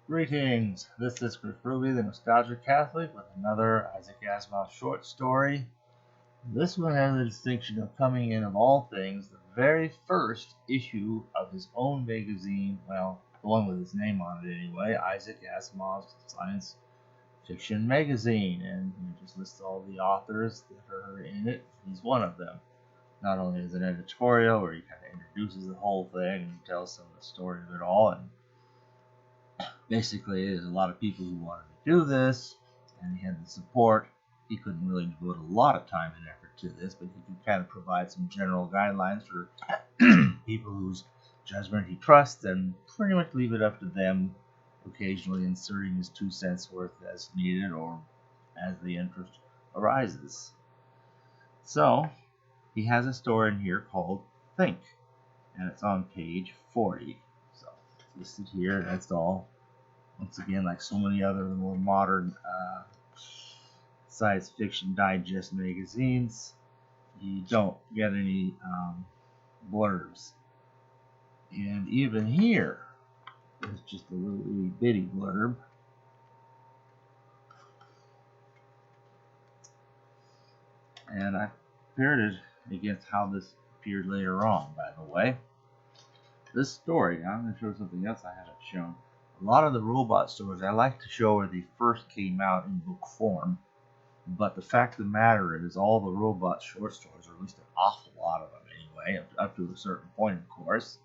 Greetings, this is Chris Ruby, the Nostalgic Catholic, with another Isaac Asimov short story. This one has the distinction of coming in, of all things, the very first issue of his own magazine, well, the one with his name on it anyway, Isaac Asimov's science fiction magazine, and just lists all the authors that are in it. He's one of them. Not only as an editorial, where he kind of introduces the whole thing and tells some of the story of it all, and basically there's a lot of people who wanted to do this, and he had the support. He couldn't really devote a lot of time and effort to this, but he could kind of provide some general guidelines for people whose judgment he trusts, and pretty much leave it up to them, occasionally inserting his 2 cents worth as needed or as the interest arises. So he has a story in here called Think, and it's on page 40. So it's listed here. That's all. Once again, like so many other more modern science fiction digest magazines, you don't get any blurbs. And even here, there's just a little itty bitty blurb. And I compared it against how this appeared later on, by the way. This story, I'm going to show something else I haven't shown. A lot of the robot stories I like to show where they first came out in book form, but the fact of the matter is all the robot short stories, or at least an awful lot of them anyway, up to a certain point of course,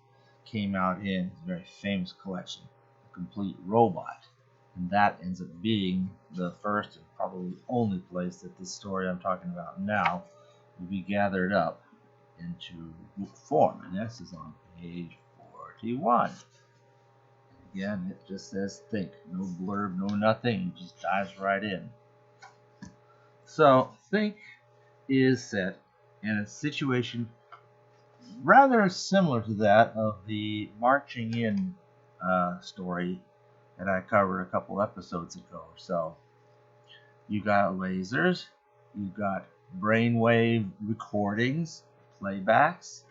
came out in his very famous collection, The Complete Robot. And that ends up being the first and probably only place that this story I'm talking about now will be gathered up into book form. And this is on page 41. Again, it just says Think. No blurb, no nothing. It just dives right in. So, Think is set in a situation rather similar to that of the marching in story that I covered a couple episodes ago. So, you got lasers, you got brainwave recordings, playbacks,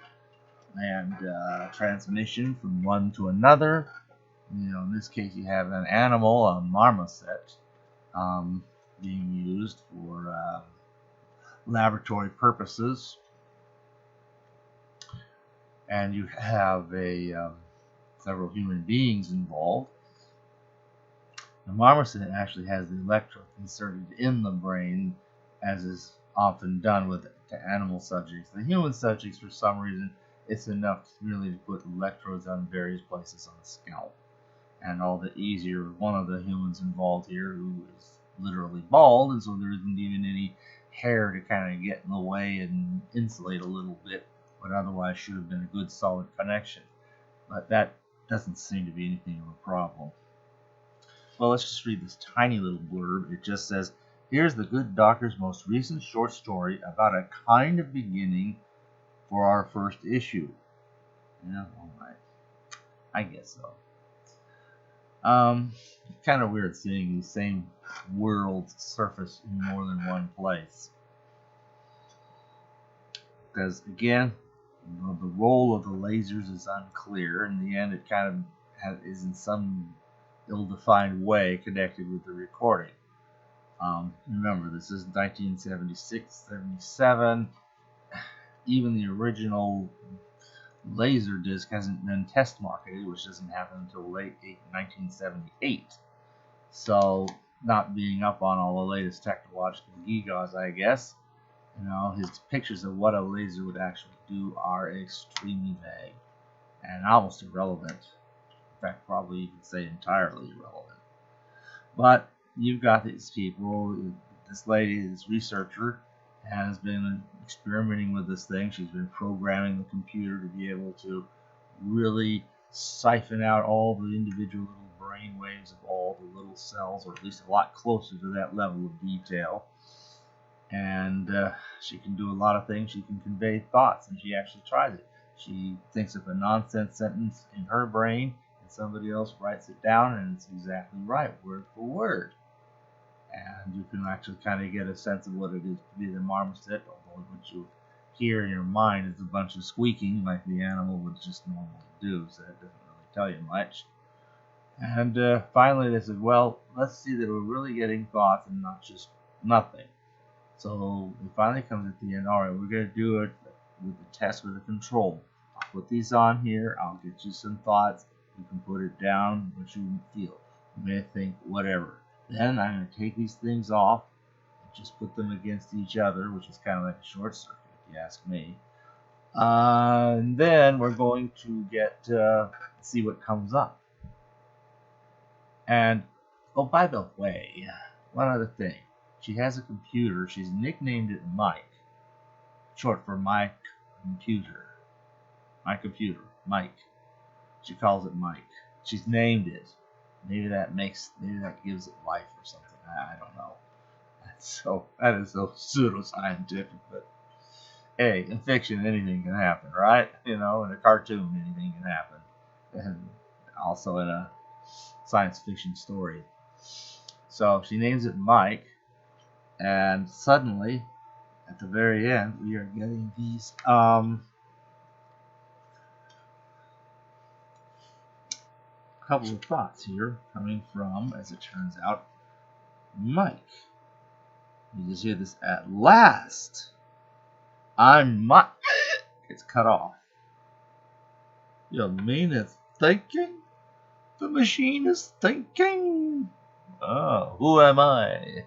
and transmission from one to another. In this case, you have an animal, a marmoset, being used for laboratory purposes, and you have several human beings involved. The marmoset actually has the electrode inserted in the brain, as is often done with animal subjects. The human subjects, for some reason, it's enough really to put electrodes on various places on the scalp. And all the easier, one of the humans involved here, who is literally bald, and so there isn't even any hair to kind of get in the way and insulate a little bit, what otherwise should have been a good solid connection. But that doesn't seem to be anything of a problem. Well, let's just read this tiny little blurb. It just says, "Here's the good doctor's most recent short story about a kind of beginning for our first issue." Yeah, all right. I guess so. Kind of weird seeing the same world surface in more than one place. Because, again, the role of the lasers is unclear. In the end, it kind of is in some ill-defined way connected with the recording. Remember, this is 1976, 77. Even the original laser disc hasn't been test marketed, which doesn't happen until late 1978. So, not being up on all the latest technological gewgaws, I guess, his pictures of what a laser would actually do are extremely vague and almost irrelevant. In fact, probably you could say entirely irrelevant. But you've got these people. This lady, this researcher, has been experimenting with this thing. She's been programming the computer to be able to really siphon out all the individual little brain waves of all the little cells, or at least a lot closer to that level of detail. And she can do a lot of things. She can convey thoughts, and she actually tries it. She thinks of a nonsense sentence in her brain, and somebody else writes it down, and it's exactly right, word for word. And you can actually kind of get a sense of what it is to be the marmoset, although what you hear in your mind is a bunch of squeaking like the animal would just normally do, so that doesn't really tell you much. And finally, they said, well, let's see that we're really getting thoughts and not just nothing. So it finally comes at the end, all right, we're going to do it with the test with the control. I'll put these on here. I'll get you some thoughts. You can put it down what you feel. You may think whatever. Then I'm going to take these things off and just put them against each other, which is kind of like a short circuit, if you ask me. And then we're going to get see what comes up. And oh, by the way, one other thing. She has a computer. She's nicknamed it Mike, short for my computer. My computer, Mike. She calls it Mike. She's named it. Maybe that gives it life or something. I don't know. That is so pseudoscientific, but hey, in fiction anything can happen, right? In a cartoon anything can happen, and also in a science fiction story. So she names it Mike, and suddenly, at the very end, we are getting these couple of thoughts here coming from, as it turns out, Mike. You just hear this at last. I'm Mike. It's cut off. You mean it's thinking? The machine is thinking? Oh, who am I?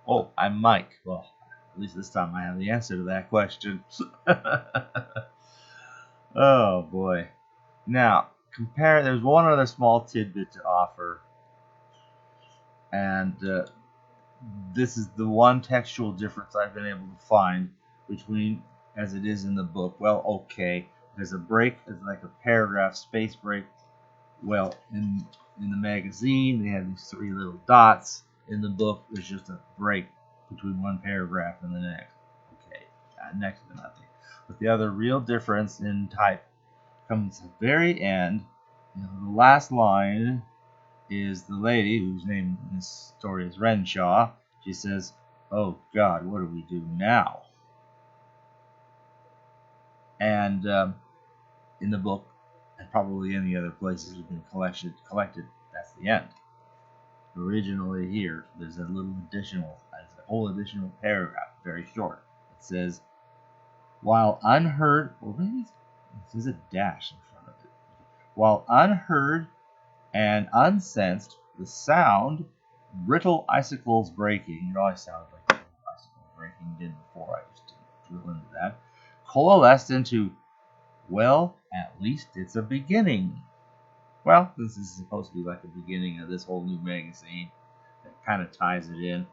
Oh, I'm Mike. Well, at least this time I have the answer to that question. Oh, boy. Now, there's one other small tidbit to offer. And this is the one textual difference I've been able to find between as it is in the book. Well, okay, there's a break, it's like a paragraph space break. Well, in the magazine, they have these three little dots. In the book, there's just a break between one paragraph and the next. Okay, next to nothing. But the other real difference in type comes at the very end. The last line is the lady whose name in this story is Renshaw. She says, "Oh God, what do we do now?" And in the book, and probably any other places have been collected. That's the end. Originally here, there's a whole additional paragraph, very short. It says, while unheard, or maybe there's a dash in front of it. While unheard and unsensed, the sound, brittle icicles breaking, it always sounded like icicles breaking did before, I just didn't drill into that, coalesced into, well, at least it's a beginning. Well, this is supposed to be like the beginning of this whole new magazine that kind of ties it in.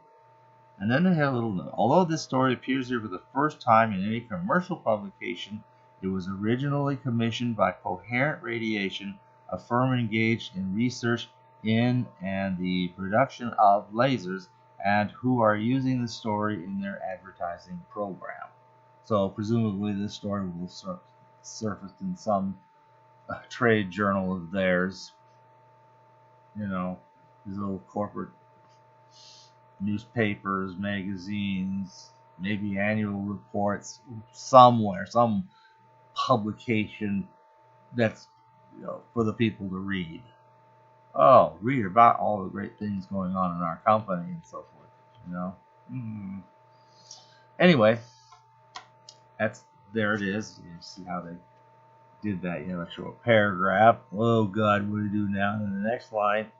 And then they have a little note. Although this story appears here for the first time in any commercial publication, it was originally commissioned by Coherent Radiation, a firm engaged in research in and the production of lasers, and who are using the story in their advertising program. So presumably this story will surface in some trade journal of theirs. These little corporate newspapers, magazines, maybe annual reports somewhere, some publication that's for the people to read. Oh, read about all the great things going on in our company and so forth. Anyway, there it is. You see how they did that. You have a short paragraph. Oh God, what do you do now? And then the next line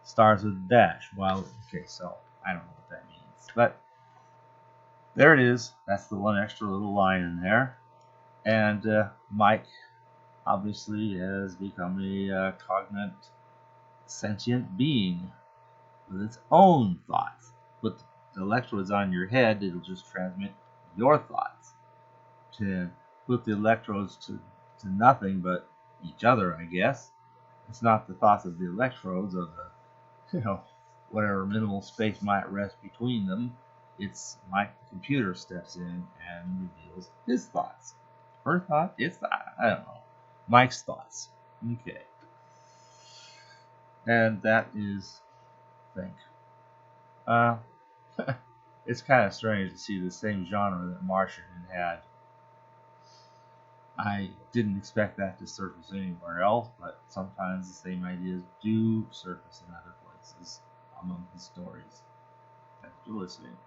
starts with a dash. Well, okay, so I don't know what that means, but there it is. That's the one extra little line in there. And Mike obviously has become a cognate, sentient being with its own thoughts. Put the electrodes on your head, it'll just transmit your thoughts. To put the electrodes to nothing but each other, I guess. It's not the thoughts of the electrodes or the, whatever minimal space might rest between them. It's my computer steps in and reveals his thoughts. Her thought? Its thought? I don't know. Mike's thoughts. Okay. And that is, I think. It's kind of strange to see the same genre that Martian had I didn't expect that to surface anywhere else, but sometimes the same ideas do surface in other places among the stories. Thanks for listening.